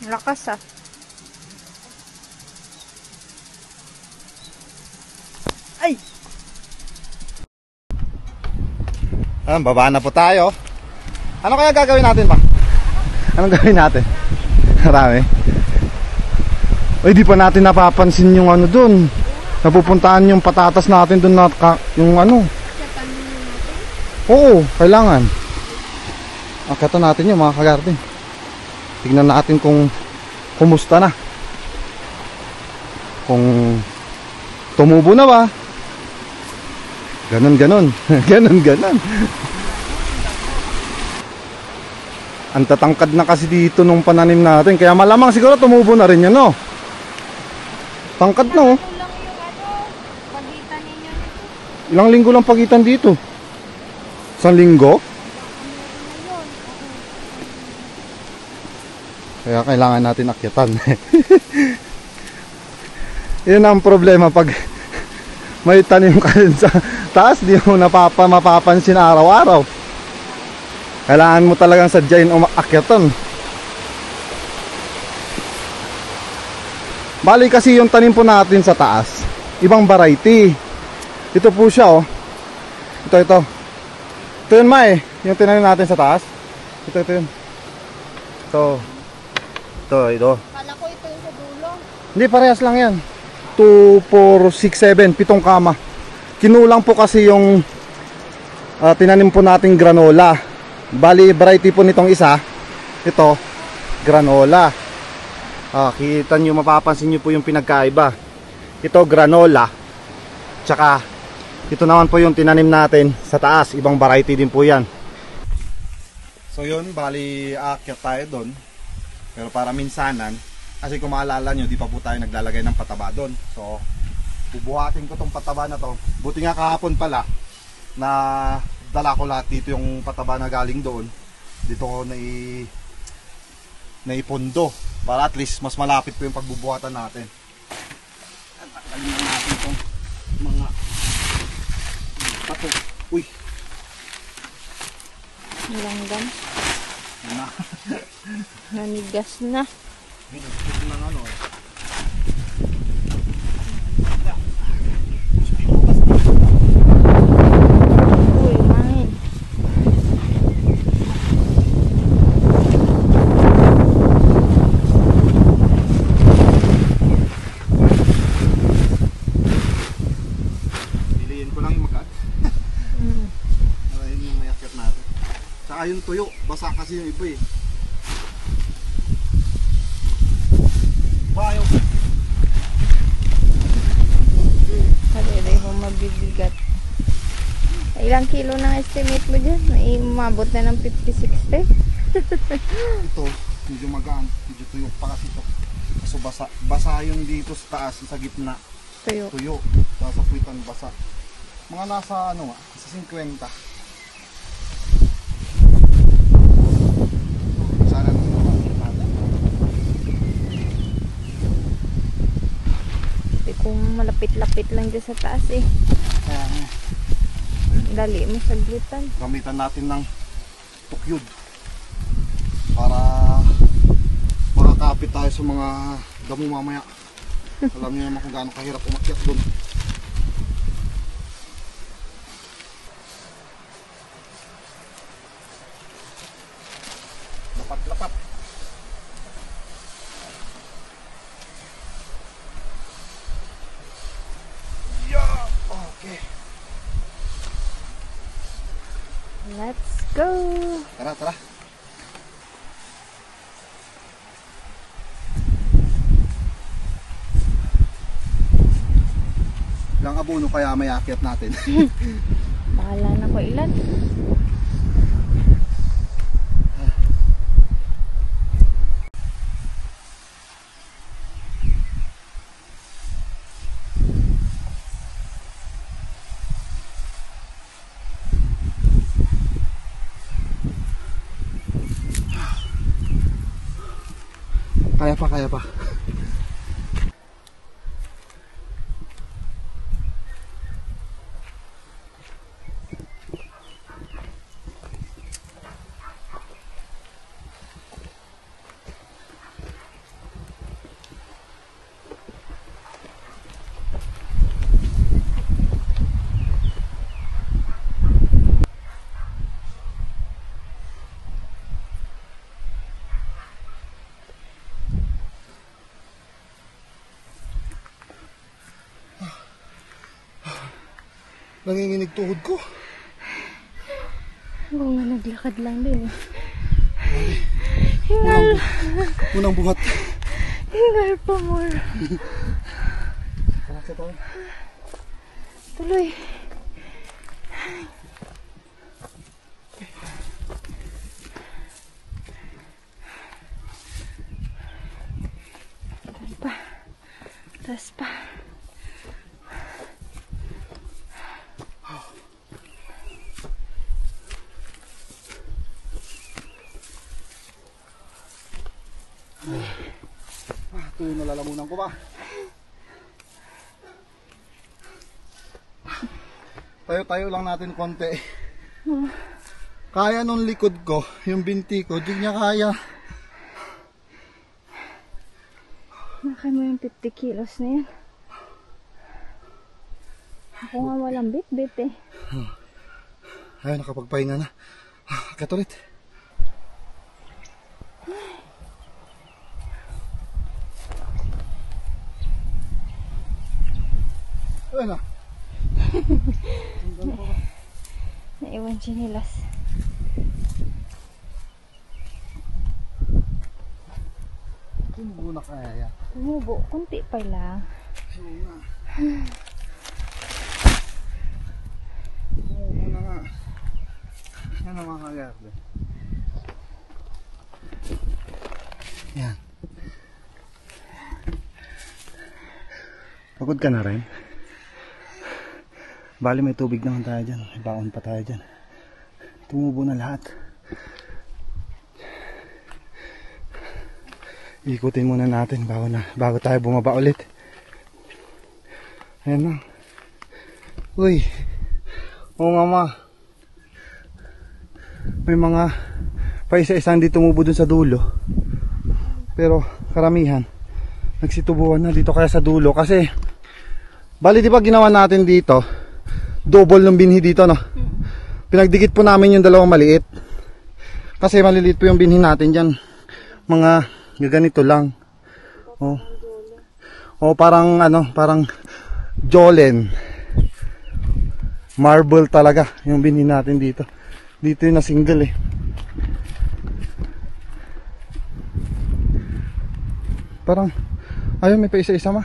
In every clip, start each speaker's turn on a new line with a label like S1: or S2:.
S1: Lakas ah. Ay!
S2: Baba na po tayo. Ano kaya gagawin natin pa? Anong gawin natin? Marami. Ay, di pa natin napapansin yung ano dun. Napupuntahan yung patatas natin dun na yung ano. Oo, kailangan. Akata natin yung mga kagarden. Tignan natin kung kumusta na. Kung tumubo na ba. Ganon. Ganon. Ang tatangkad na kasi dito nung pananim natin. Kaya malamang siguro tumubo na rin yan, no? Tangkad na, oh.
S1: Pagitan ninyo nito.
S2: Ilang linggo lang pagitan dito? 1 linggo? Kaya kailangan natin akyatan. Yun ang problema pag may tanim ka rin sa taas, di mo mapapansin araw-araw. Kailangan mo talagang sadyain umakyatan. Bali kasi yung tanim po natin sa taas, ibang variety. Ito po siya, oh. Ito yun, Mai, yung tinanim natin sa taas. Ito yun. Ito.
S1: Kala ko ito yung sa dulo.
S2: Hindi, parehas lang yan. 2, 4, 6, 7, 7 kama. Kinulang po kasi yung tinanim po nating granola. Bali, variety po nitong isa. Ito, granola. Kita nyo, mapapansin nyo po yung pinagkaiba. Ito, granola. Tsaka, ito naman po yung tinanim natin sa taas. Ibang variety din po yan. So yun, bali, aakyat tayo doon. Pero para minsanan, kasi kung maalala nyo, di pa po tayo naglalagay ng pataba doon. So, bubuhatin ko tong pataba na to. Buti nga kahapon pala na dala ko lahat dito yung pataba na galing doon. Dito ko naipondo para at least mas malapit po yung pagbubuhatan natin. At takalin na natin itong mga pato. Uy!
S1: Langgam.
S2: Na.
S1: Nanigas na.
S2: Binugtog ng ano eh.
S1: Uy, hangin.
S2: Piliin ko lang yung magat. Ayun yung mayakit natin. Tsaka yung tuyo, basa kasi yung iba eh. Bayo.
S1: Kadiri mo mabibigat. Ilang kilo ng estimate mo dyan? May umabot na ng 50-60?
S2: Ito, medyo magaan. Medyo tuyo pa kasi ito. So basa yung dito sa taas, sa gitna.
S1: Tuyo.
S2: Tuyo. Sa puwitan basa. Mga nasa ano nga, sa 50. Sana
S1: Kung malapit-lapit lang dyan sa taas eh.
S2: kaya
S1: Dali mo saglitan.
S2: gamitan natin ng tukyod para makakapit tayo sa mga damo mamaya. Alam niyo naman kung gaano kahirap umakyat doon. Lapat-lapat. Yeah! Okay.
S1: Let's go!
S2: Tara. Ilang abono kaya may akyat natin?
S1: Bahala na ko ilan.
S2: Kaya pa. Nanginginig tuhod ko.
S1: Oo nga, naglakad lang din.
S2: Unang buhat.
S1: Hingal pa more.
S2: Tara sa tayo.
S1: Tuloy. Taas pa. Taas pa.
S2: Ito yung nalalamunan ko ba? Tayo-tayo lang natin konti. Kaya nung likod ko, yung binti ko, di niya kaya.
S1: Nakay mo yung 50 kilos na yan. Ako nga walang bit-bit eh.
S2: Ayun, nakapagpahinga na. Akit ulit. Ayun na.
S1: Naiwan sinilas.
S2: Tumubo na kaya.
S1: Tumubo, kunti pa lang.
S2: Tumubo na nga. Yan ang mga kagarte. Yan. Pagod ka na rin? Bali may tubig naman tayo dyan. May baon pa tayo dyan. Tumubo na lahat. Ikutin muna natin bago tayo bumaba ulit. Ayan na. Uy. Oo mama. May mga paisa-isa hindi tumubo dun sa dulo. Pero karamihan nagsitubuhan na dito kaya sa dulo. Kasi bali di ba ginawa natin dito double ng binhi dito, no? Pinagdikit po namin yung dalawang maliit. Kasi maliliit po yung binhi natin dyan. Mga ganito lang. Oh. Oh, parang ano, parang Jolen. Marble talaga yung binhi natin dito. Dito yung na single eh. Parang ayun, may pa isa-isa ma.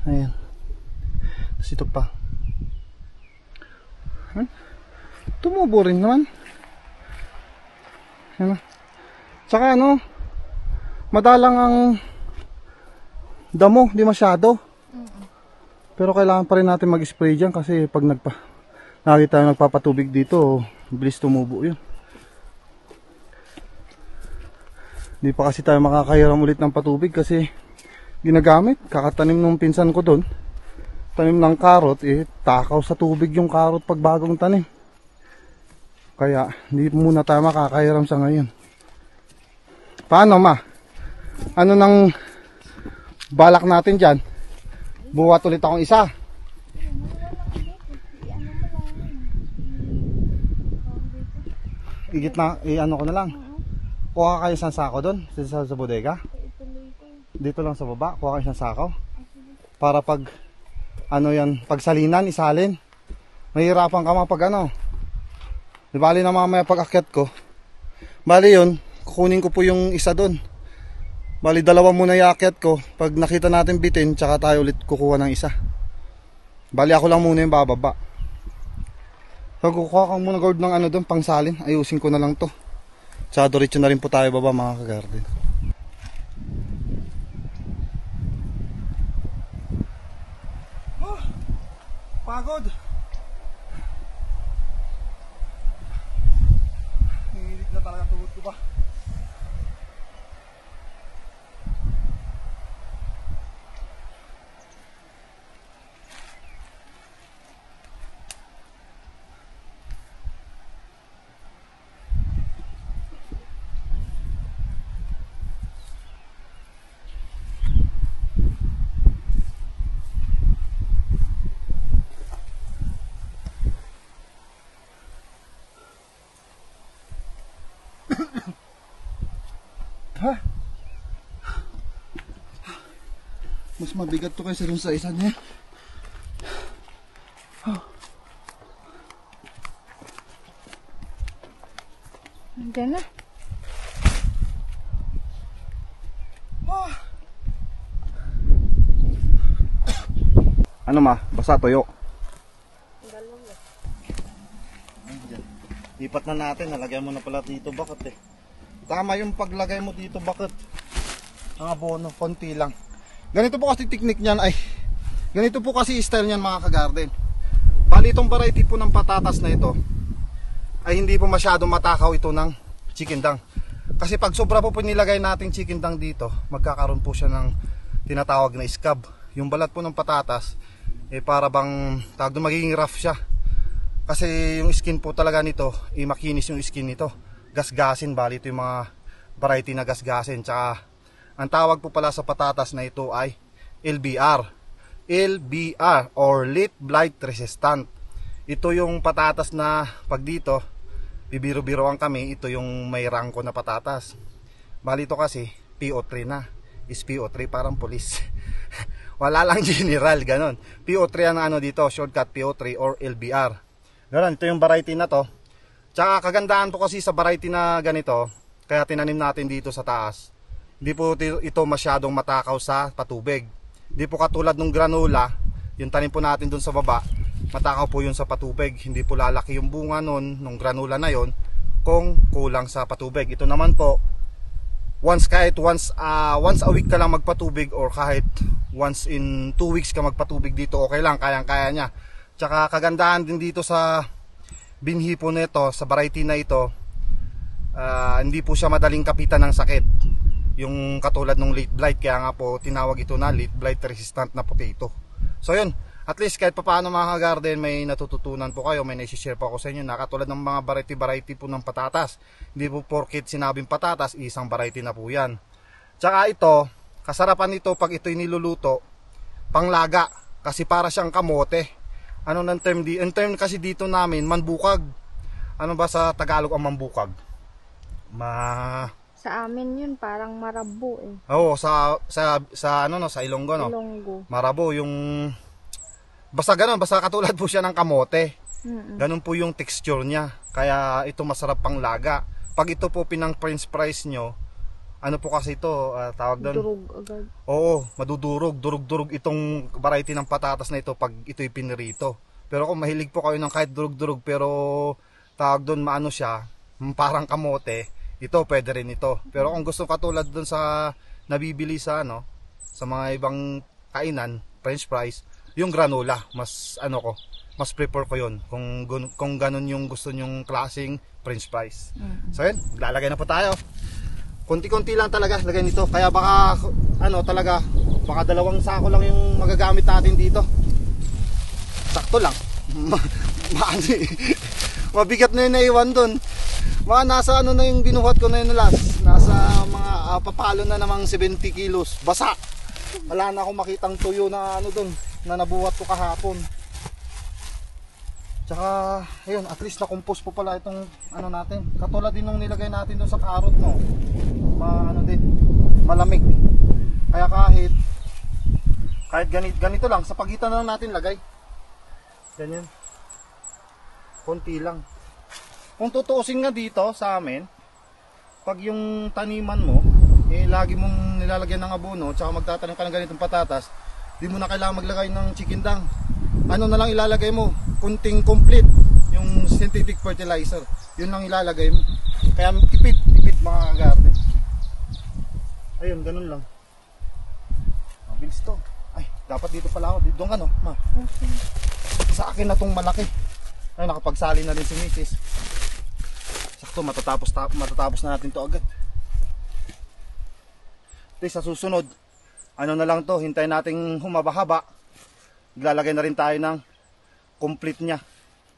S2: Ayan. Tapos ito pa. Tumubo rin naman. Ayan. Tsaka ano, madalang ang damo, di masyado. Pero kailangan pa rin natin mag-spray dyan kasi pag nakita tayo nagpapatubig dito, bilis tumubo yun. Hindi pa kasi tayo makakahiram ulit ng patubig kasi ginagamit. Kakatanim nung pinsan ko doon. Tanim ng karot, takaw sa tubig yung karot pag bagong tanim. Kaya hindi muna tayo makakahiram sa ngayon. Paano ma? Ano nang balak natin dyan? Buhat ulit akong isa. Igit na, ano ko na lang. Kuha kayo isang sako doon sa bodega. Dito lang sa baba, kuha kayo isang sako. Para pag ano yan, pagsalinan, isalin. Mahirapan ka pag ano. Di bali na mamaya pag akyat ko. Bali yun, kukunin ko po yung isa doon. Bali dalawa muna yung akyat ko. Pag nakita natin bitin, tsaka tayo ulit kukuha ng isa. Bali ako lang muna yung bababa. So kukuha ka muna guard ng ano doon, pangsalin. Ayusin ko na lang to. Tsaka diretso na rin po tayo baba mga kagarden. Pagod. Nanginig na talaga tuhod ko ba? Ha? Mas mabigat to kaysa dun sa isa niya.
S1: Diyan na.
S2: Ano ma? Basa tuyo. Lipat na natin, nalagay mo na pala dito bakit eh. Tama yung paglagay mo dito bakit. Ang abono, konti lang. Ganito po kasi technique niyan ay. Ganito po kasi style niyan mga ka-garden. Bali itong variety po ng patatas na ito ay hindi po masyadong matakaw ito ng chicken dung. Kasi pag sobra po nilagay natin chicken dung dito, magkakaroon po siya ng tinatawag na scab. Yung balat po ng patatas eh para bang tawag doon, magiging rough siya. Kasi yung skin po talaga nito, makinis yung skin nito. Gasgasin, bali ito yung mga variety na gasgasin. Tsaka ang tawag po pala sa patatas na ito ay LBR. LBR or Late Blight Resistant. Ito yung patatas na pag dito, bibiro-biroan kami, ito yung may rangko na patatas. Bali ito kasi PO3 na. Is PO3 parang police. Wala lang general, ganon. PO3 ang ano dito, shortcut PO3 or LBR. Ganon, ito yung variety na to. Tsaka kagandahan po kasi sa variety na ganito, kaya tinanim natin dito sa taas. Hindi po ito masyadong matakaw sa patubig. Hindi po katulad ng granola, yung tanim po natin dun sa baba, matakaw po yun sa patubig. Hindi po lalaki yung bunga nun, nung granola na yon kung kulang sa patubig. Ito naman po, once a week ka lang magpatubig or kahit once in 2 weeks ka magpatubig dito, okay lang, kayang-kaya niya. Tsaka kagandahan din dito sa binhi po nito, sa variety na ito, hindi po siya madaling kapitan ng sakit. Yung katulad ng late blight, kaya nga po tinawag ito na late blight resistant na potato. So yun, at least kahit paano mga garden, may natututunan po kayo, may naisishare po ako sa inyo na katulad ng mga variety po ng patatas. Hindi po porkit sinabing patatas, isang variety na po yan. Tsaka ito, kasarapan nito pag ito'y niluluto, panglaga, kasi para siyang kamote. Ano ng term di? Ang term kasi dito namin, manbukag. Ano ba sa Tagalog ang manbukag?
S1: Sa amin yun parang marabo eh.
S2: Oo, sa ano no, sa Ilonggo no.
S1: Ilonggo.
S2: Marabo yung basta ganoon, basta katulad po siya ng kamote. Ganun po yung texture niya. Kaya ito masarap pang laga. Pag ito po pinang french fries nyo, ano po kasi ito, tawag doon?
S1: Durog agad.
S2: Oo, madudurog, durug-durug itong variety ng patatas na ito pag ito'y pinirito. Pero kung mahilig po kayo ng kahit durug-durug pero tawag doon maano siya, parang kamote, ito pwede rin ito. Pero kung gusto katulad doon sa nabibili sa ano, sa mga ibang kainan, french fries, yung granola, mas ano ko, mas prefer ko yun kung ganun yung gusto nyong klaseng french fries. So yun, lalagay na po tayo. Konti-konti lang talaga lagay nito. Kaya baka ano talaga, baka 2 sako lang yung magagamit natin dito. Sakto lang. Mabigat na yung naiwan doon. Mga nasa ano na yung binuhat ko na yun last. Nasa mga papalo na namang 70 kilos. Basa. Wala na akong makitang tuyo na ano doon, na nabuhat ko kahapon. Tsaka, ayun, at least na-compose po pala itong ano natin. Katulad din nung nilagay natin doon sa carrot, no. Ano din, malamig. Kaya kahit ganito lang, sa pagitan na lang natin lagay. Ganyan. Konti lang. Kung tutuusin nga dito sa amin, pag yung taniman mo, lagi mong nilalagyan ng abono, tsaka magtatanim ka ng ganitong patatas, di mo na kailangan maglagay ng chicken dung. Ano na lang ilalagay mo, kunting complete, yung synthetic fertilizer, yun lang ilalagay mo. Kaya tipid mga garden. Ayun, ganun lang. Mabilis to. Ay, dapat dito pala ako, dito ka no, ma.
S1: Okay.
S2: Sa akin na tong malaki. Ay, nakapagsali na rin si Mrs. Sakto, matatapos na natin to agad. Ito sa susunod, ano na lang to, hintayin nating humaba-haba. Ilalagay na rin tayo ng complete nya.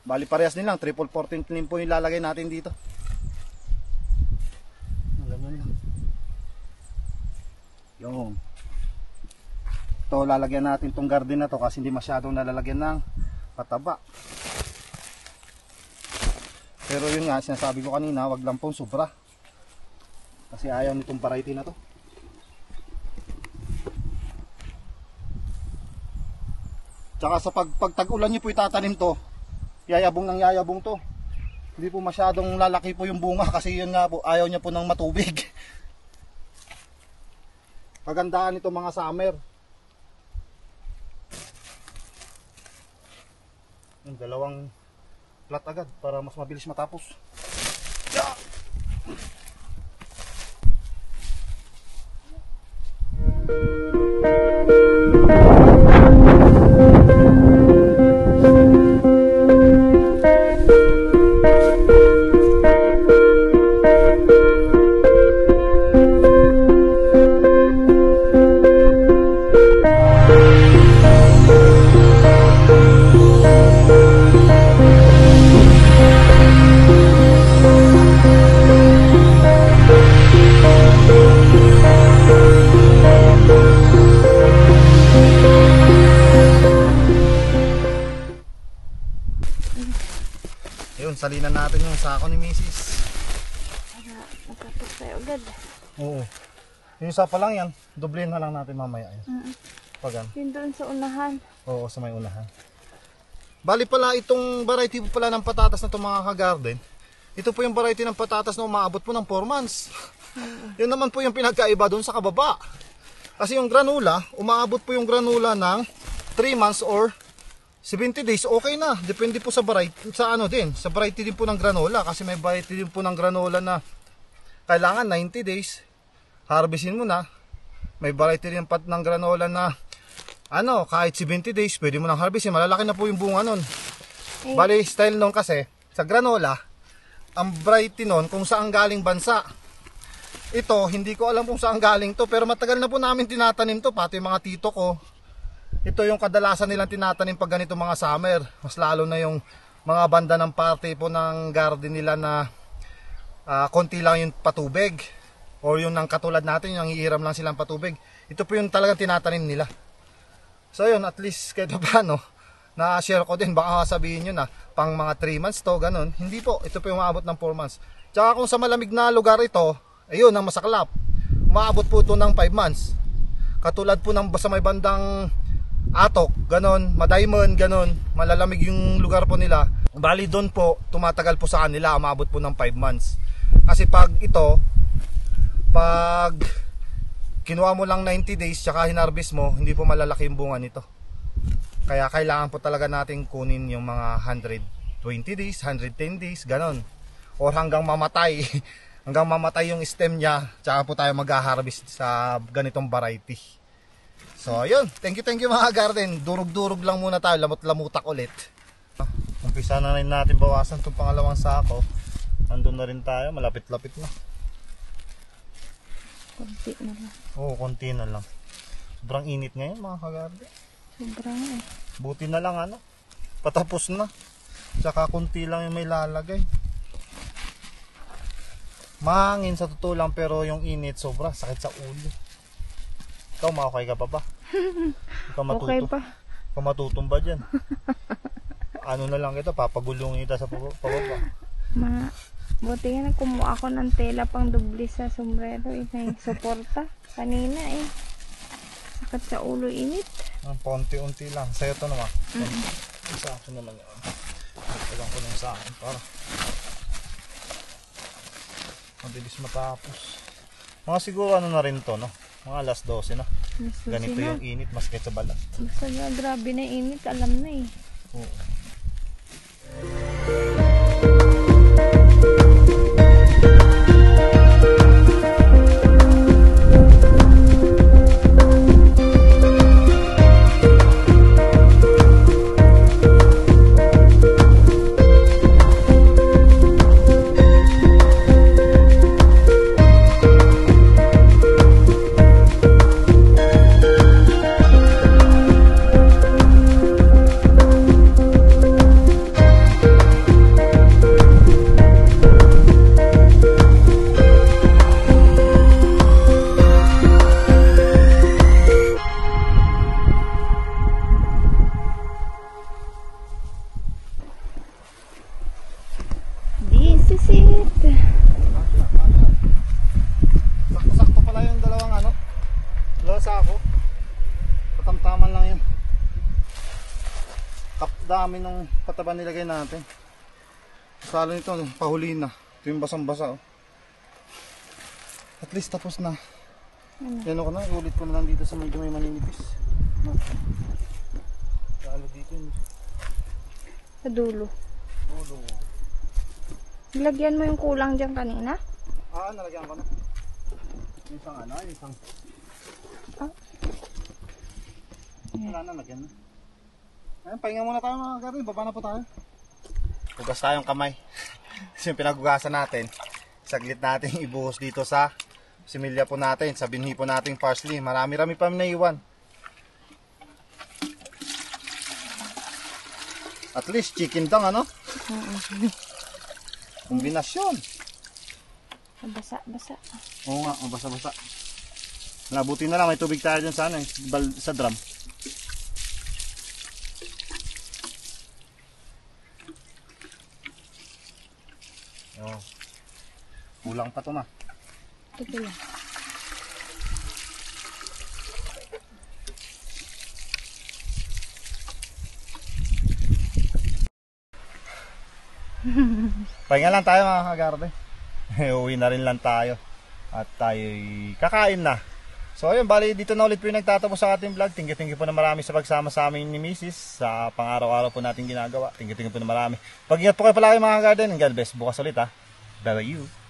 S2: Bali parehas nilang, triple 14 lim po ilalagay natin dito. Ganun lang. Yung ito, lalagyan natin tong garden na to kasi hindi masyadong nalalagyan ng pataba. Pero yun nga, sinasabi ko kanina, wag lang pong sobra. Kasi ayaw nitong variety na to. Tsaka sa pag tag-ulan nyo po itatanim to, yayabong ng yayabong to. Hindi po masyadong lalaki po yung bunga kasi yun nga po, ayaw niya po ng matubig. Kagandaan nito mga summer. Yung dalawang plat agad para mas mabilis matapos. Yeah! Yun, salinan natin yung sako ni Mrs.
S1: Para matapos tayo agad.
S2: Oo. Yung isa pa lang yan, doblihin na lang natin mamaya. Pagan.
S1: Yun doon sa unahan.
S2: Oo, sa may unahan. Bali pala itong variety po pala ng patatas na itong mga ka-garden. Ito po yung variety ng patatas na umaabot po ng 4 months. Yun naman po yung pinagkaiba doon sa kababa. Kasi yung granula, umaabot po yung granula ng 3 months or 70 days, okay na. Depende po sa variety, sa ano din, sa variety din po ng granola. Kasi may variety din po ng granola na kailangan 90 days. Harvestin mo na. May variety din ng granola na ano, kahit 70 days, pwede mo nang harvestin. Malalaki na po yung bunga nun. Bali, style nun kasi, sa granola, ang variety nun kung saan galing bansa. Ito, hindi ko alam kung saan galing to, pero matagal na po namin tinatanim to, pati mga tito ko. Ito yung kadalasan nilang tinatanim pag ganito mga summer. Mas lalo na yung mga banda ng parte po ng garden nila na konti lang yung patubig. O yung ng katulad natin, yung hihiram lang silang patubig. Ito po yung talagang tinatanim nila. So yun, at least kahit paano, na-share ko din. Baka sabihin nyo na, pang mga 3 months to, ganun. Hindi po, ito po yung maabot ng 4 months. Tsaka kung sa malamig na lugar ito, ayun, ang masaklap. Maabot po ito ng 5 months. Katulad po ng sa may bandang Atok, ganon, Madiamond, ganon, malalamig yung lugar po nila. Bali doon po, tumatagal po sa kanila, umabot po ng 5 months. Kasi pag ito, pag kinuha mo lang 90 days, tsaka hinarvest mo, hindi po malalaki yung bunga nito. Kaya kailangan po talaga natin kunin yung mga 120 days, 110 days, ganon. Or hanggang mamatay, hanggang mamatay yung stem niya, tsaka po tayo mag-harvest sa ganitong variety. So ayun, thank you mga garden. Durog-durog lang muna tayo, lamot-lamutak ulit. Umpisa na rin natin bawasan itong pangalawang sako. Nandun na rin tayo, malapit-lapit na.
S1: Konti na lang.
S2: Oo, konti na lang. Sobrang init ngayon mga ka-garden.
S1: Sobrang
S2: Buti na lang ano, patapos na. Tsaka konti lang yung may lalagay. Mahangin sa totoo lang, pero yung init sobra, sakit sa ulo. Ikaw, makakay ka pa ba? Ikaw matuto.
S1: okay pa.
S2: Ikaw matutumba dyan. Ano na lang ito, papagulong kita sa pababa.
S1: Buti nga na kumuha ako ng tela pang dubli sa sombrero. May suporta. Kanina sakit sa ulo, init.
S2: Paunti-unti lang. Sa'yo to naman. Sa akin naman yun. Nagtagang ko lang sa akin para mabilis matapos. Mga siguro ano na rin to, no? Mga alas 12 na. Ganito yung init, mas kaysa balat.
S1: Basta nga grabe na init, alam na
S2: Oo. Sakto pala yung dalawang sako. Patamtaman lang yun. Dami ng pataba nilagay natin. Salo nito, pahuli na. Ito yung basang-basa. Oh. At least tapos na. Yan ako na, ulit ko na lang dito sa medyo may maninipis. Salo dito yun.
S1: Sa dulo.
S2: Dulo.
S1: Lagyan mo yung kulang dyan kanina?
S2: Nalagyan ko na. Yung isang yung isang.
S1: Ah.
S2: Wala na, lagyan na. Ayun, pahinga muna tayo mga kagari. Baba na po tayo. Hugas tayong kamay. Kasi yung pinagugasan natin, saglit natin ibuhos dito sa similya po natin, sa binhi po nating parsley. Marami-rami pa naiwan. At least chicken dang, ano? Kombinasyon.
S1: Basa-basa.
S2: Oo nga, basa-basa. Nabuti na lang, may tubig tayo dyan sa, sa drum. Oh. Kulang pa to ma.
S1: Ito lang.
S2: Pahinga lang tayo mga kagarde. Uwi na rin lang tayo. At tayo'y kakain na. So ayun, bali dito na ulit po yung nagtatapos sa ating vlog. Thank you po na marami sa pagsama sa amin ni Mrs. Sa pang-araw-araw po natin ginagawa. Thank you po na marami. Pag-ingat po kayo palagi mga garden. God bless. Bukas ulit ha. Bye-bye you.